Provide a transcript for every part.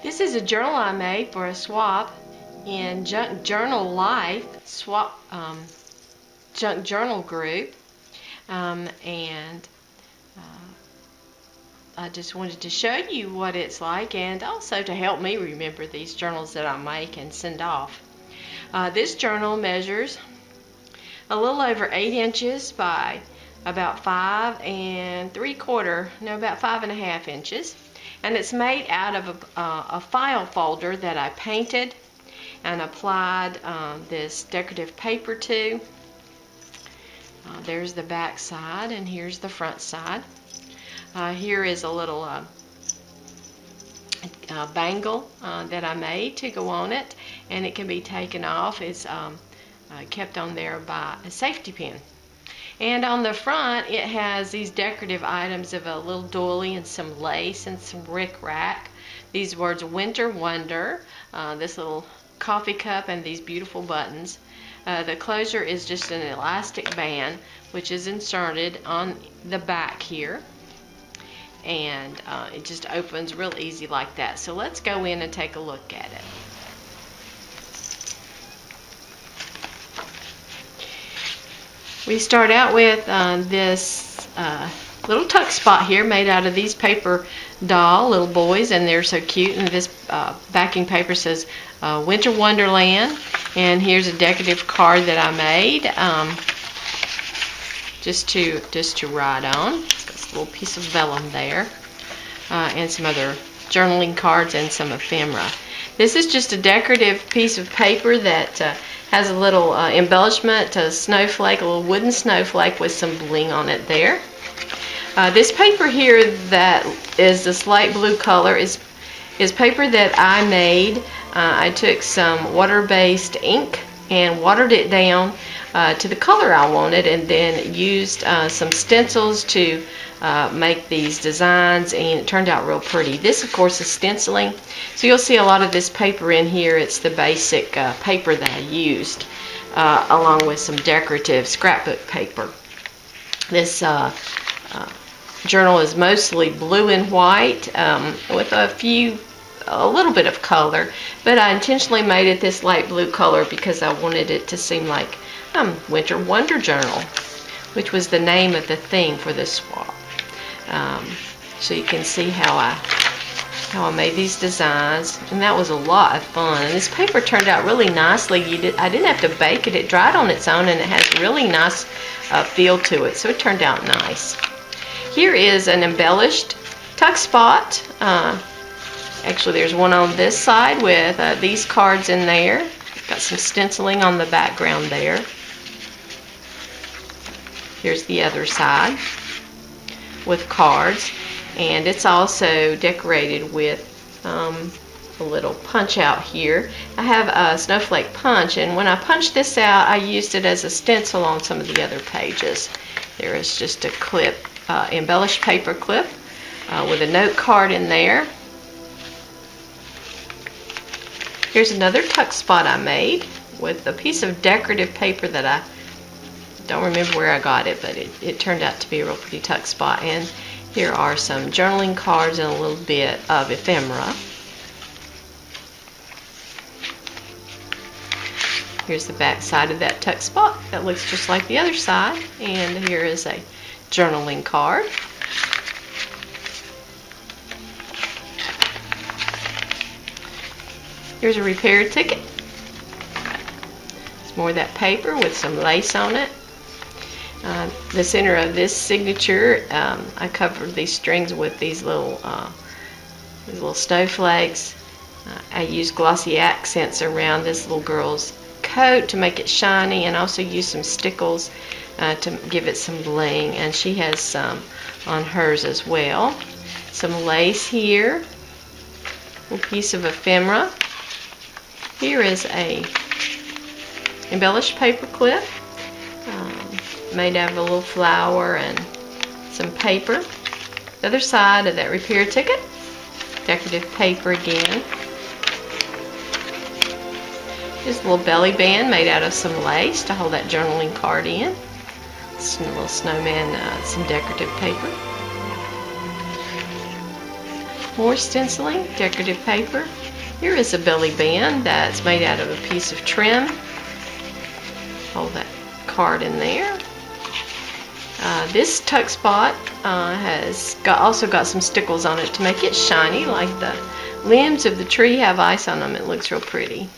This is a journal I made for a swap in Junk Journal Life swap Junk Journal group, and I just wanted to show you what it's like, and also to help me remember these journals that I make and send off. This journal measures a little over 8 inches by about 5 3/4, no, about 5.5 inches. And it's made out of a file folder that I painted and applied this decorative paper to. There's the back side, and here's the front side. Here is a little bangle that I made to go on it, and it can be taken off. It's kept on there by a safety pin. And on the front, it has these decorative items of a little doily and some lace and some rickrack. These words, Winter Wonder, this little coffee cup, and these beautiful buttons. The closure is just an elastic band, which is inserted on the back here. And it just opens real easy like that. So let's go in and take a look at it. We start out with this little tuck spot here made out of these paper doll little boys, and they're so cute. And this backing paper says Winter Wonderland, and here's a decorative card that I made just to write on. It's got this little piece of vellum there, and some other journaling cards and some ephemera. This is just a decorative piece of paper that has a little embellishment, a snowflake, a little wooden snowflake with some bling on it there. This paper here that is the slate blue color is paper that I made. I took some water-based ink and watered it down to the color I wanted, and then used some stencils to make these designs, and it turned out real pretty. This, of course, is stenciling, so you'll see a lot of this paper in here. It's the basic paper that I used, along with some decorative scrapbook paper. This journal is mostly blue and white, with a little bit of color, but I intentionally made it this light blue color because I wanted it to seem like Winter Wonder Journal, which was the name of the thing for this swap. So you can see how I made these designs, and that was a lot of fun. And this paper turned out really nicely. I didn't have to bake it. It dried on its own, and it has a really nice feel to it, so it turned out nice. Here is an embellished tuck spot. Actually, there's one on this side with these cards in there. Got some stenciling on the background there. Here's the other side with cards, and it's also decorated with a little punch out here. I have a snowflake punch, and when I punched this out, I used it as a stencil on some of the other pages. There is just a clip, embellished paper clip with a note card in there. Here's another tuck spot I made with a piece of decorative paper that I don't remember where I got it, but it turned out to be a real pretty tuck spot. And here are some journaling cards and a little bit of ephemera. Here's the back side of that tuck spot that looks just like the other side, and here is a journaling card. Here's a repair ticket. It's more of that paper with some lace on it. The center of this signature, I covered these strings with these little snowflakes. I used glossy accents around this little girl's coat to make it shiny, and also used some stickles to give it some bling, and she has some on hers as well. Some lace here, a little piece of ephemera. Here is a embellished paper clip made out of a little flower and some paper. The other side of that repair ticket, decorative paper again. Here's a little belly band made out of some lace to hold that journaling card in. Some little snowman, some decorative paper. More stenciling, decorative paper. Here is a belly band that's made out of a piece of trim. Hold that card in there. This tuck spot has also got some stickles on it to make it shiny, like the limbs of the tree have ice on them. It looks real pretty.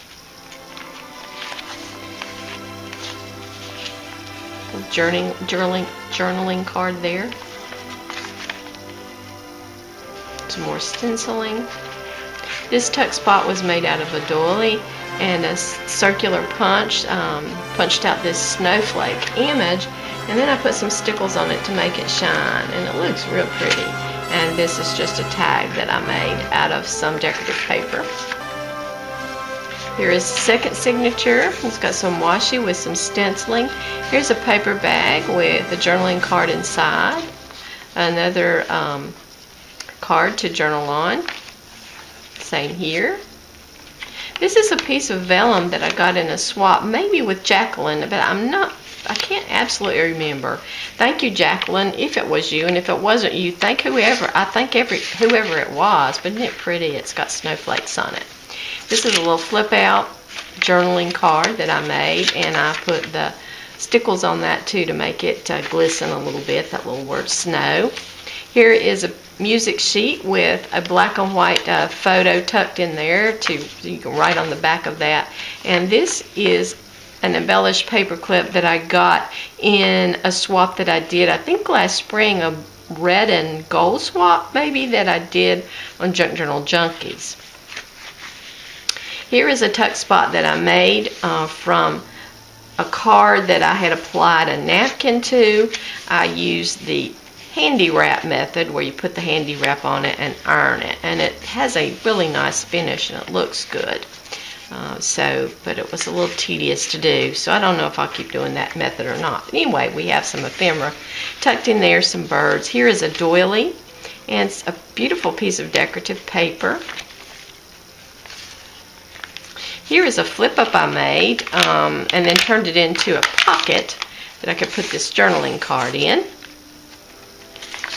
Journaling card there. Some more stenciling. This tuck spot was made out of a doily and a circular punch, punched out this snowflake image, and then I put some stickles on it to make it shine, and it looks real pretty. And this is just a tag that I made out of some decorative paper. Here is the second signature. It's got some washi with some stenciling. Here's a paper bag with a journaling card inside. Another card to journal on. Same here. This is a piece of vellum that I got in a swap, maybe with Jacqueline, but I can't absolutely remember. Thank you, Jacqueline, if it was you, and if it wasn't you, thank whoever it was. But isn't it pretty? It's got snowflakes on it. This is a little flip out journaling card that I made, and I put the stickles on that too to make it glisten a little bit, that little word snow. Here is a music sheet with a black and white photo tucked in there so you can write on the back of that. And this is an embellished paper clip that I got in a swap that I did, I think last spring, a red and gold swap maybe that I did on Junk Journal Junkies. Here is a tuck spot that I made from a card that I had applied a napkin to. I used the handy wrap method where you put the handy wrap on it and iron it, and it has a really nice finish and it looks good. But it was a little tedious to do, so I don't know if I'll keep doing that method or not. But anyway, we have some ephemera tucked in there, some birds. Here is a doily, and it's a beautiful piece of decorative paper. Here is a flip up I made and then turned it into a pocket that I could put this journaling card in.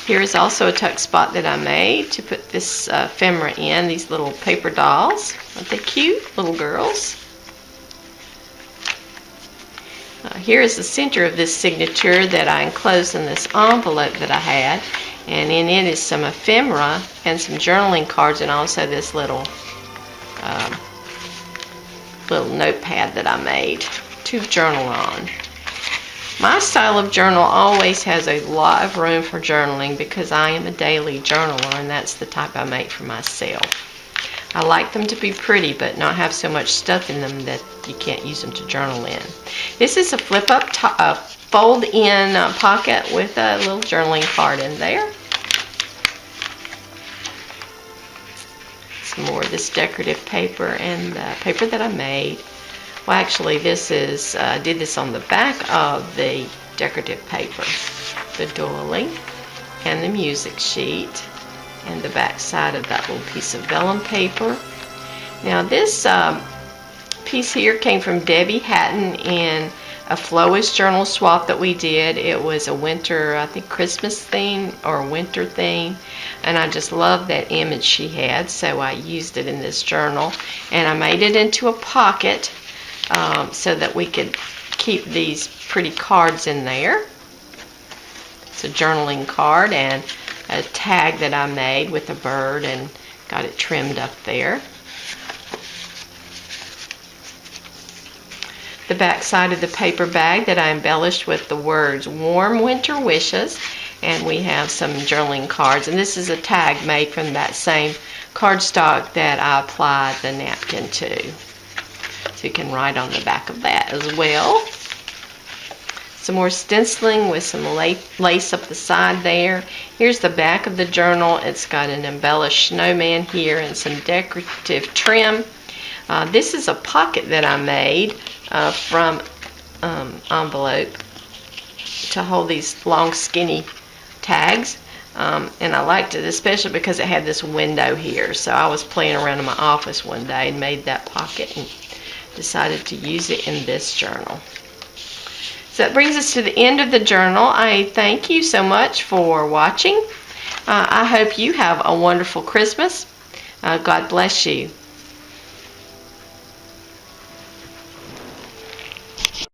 Here is also a tuck spot that I made to put this ephemera in, these little paper dolls. Aren't they cute? Little girls. Here is the center of this signature that I enclosed in this envelope that I had. And in it is some ephemera and some journaling cards, and also this little notepad that I made to journal on. My style of journal always has a lot of room for journaling because I am a daily journaler, and that's the type I make for myself. I like them to be pretty but not have so much stuff in them that you can't use them to journal in. This is a flip up fold in pocket with a little journaling card in there. Some more of this decorative paper and the paper that I made. Well, actually, this is, I did this on the back of the decorative paper. The doily and the music sheet and the back side of that little piece of vellum paper. Now, this piece here came from Debbie Hatton in a Flowish journal swap that we did. It was a winter, I think Christmas theme or winter theme, and I just loved that image she had, so I used it in this journal, and I made it into a pocket so that we could keep these pretty cards in there. It's a journaling card and a tag that I made with a bird and got it trimmed up there. The back side of the paper bag that I embellished with the words warm winter wishes, and we have some journaling cards, and this is a tag made from that same cardstock that I applied the napkin to. So you can write on the back of that as well. Some more stenciling with some lace up the side there. Here's the back of the journal. It's got an embellished snowman here and some decorative trim. This is a pocket that I made from envelope to hold these long skinny tags. And I liked it especially because it had this window here. So I was playing around in my office one day and made that pocket and decided to use it in this journal. So that brings us to the end of the journal. I thank you so much for watching. I hope you have a wonderful Christmas. God bless you.